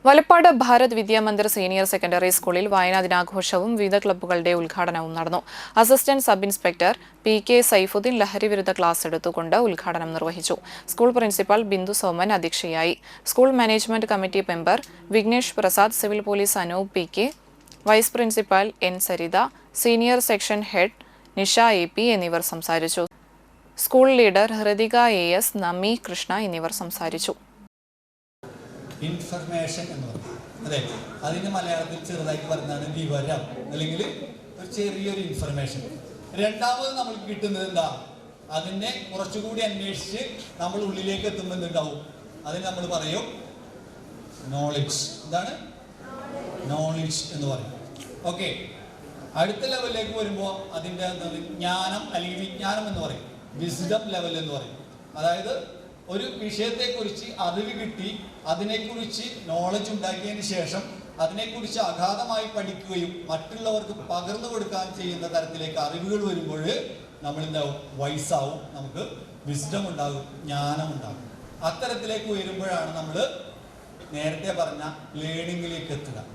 Valappad Bharat Vidyamandir senior secondary സ്കൂളിൽ വായനാ ദിനാഘോഷവും വിവിധ ക്ലബ്ബുകളുടെ ഉദ്ഘാടനവും നടന്നു. Assistant sub inspector P K. Saifuddin ലഹരിവിരുദ്ധ ക്ലാസ് എടുത്തുകൊണ്ട് ഉദ്ഘാടനം നിർവഹിച്ചു. സ്കൂൾ പ്രിൻസിപ്പൽ ബിന്ദു സോമൻ അധ്യക്ഷയായി. School management committee member Vignesh Prasad, civil police Anoop P K., vice principal N. Saritha, senior section head Nisha A P. എന്നിവർ സംസാരിച്ചു. School leader Hrithika A S., Nami Krishna എന്നിവർ സംസാരിച്ചു. ഇൻഫർമേഷൻ എന്ന് പറയും. അതെ, അതിന് മലയാളത്തിൽ ചെറുതായിട്ട് പറഞ്ഞാണ് വിവരം, അല്ലെങ്കിൽ ഒരു ചെറിയൊരു ഇൻഫർമേഷൻ. രണ്ടാമത് നമ്മൾക്ക് കിട്ടുന്നത് എന്താ? അതിനെ കുറച്ചുകൂടി അന്വേഷിച്ച് നമ്മൾ ഉള്ളിലേക്ക് എത്തുമ്പോൾ എന്തുണ്ടാവും? അതിന് നമ്മൾ പറയും നോളജ്. എന്താണ് നോളജ് എന്ന് പറയും? ഓക്കെ, അടുത്ത ലെവലിലേക്ക് വരുമ്പോൾ അതിൻ്റെ ജ്ഞാനം അല്ലെങ്കിൽ വിജ്ഞാനം എന്ന് പറയും, വിസ്ഡം ലെവൽ എന്ന് പറയും. അതായത് ഒരു വിഷയത്തെക്കുറിച്ച് അറിവ് കിട്ടി, അതിനെക്കുറിച്ച് നോളജ് ഉണ്ടാക്കിയതിന് ശേഷം അതിനെക്കുറിച്ച് അഗാധമായി പഠിക്കുകയും മറ്റുള്ളവർക്ക് പകർന്നു കൊടുക്കാൻ ചെയ്യുന്ന തരത്തിലേക്ക് അറിവുകൾ വരുമ്പോൾ നമ്മൾ എന്താവും? വൈസാവും, നമുക്ക് വിസ്ഡം ഉണ്ടാകും, ജ്ഞാനം ഉണ്ടാകും. അത്തരത്തിലേക്ക് വരുമ്പോഴാണ് നമ്മൾ നേരത്തെ പറഞ്ഞ ലേണിങ്ങിലേക്ക് എത്തുക.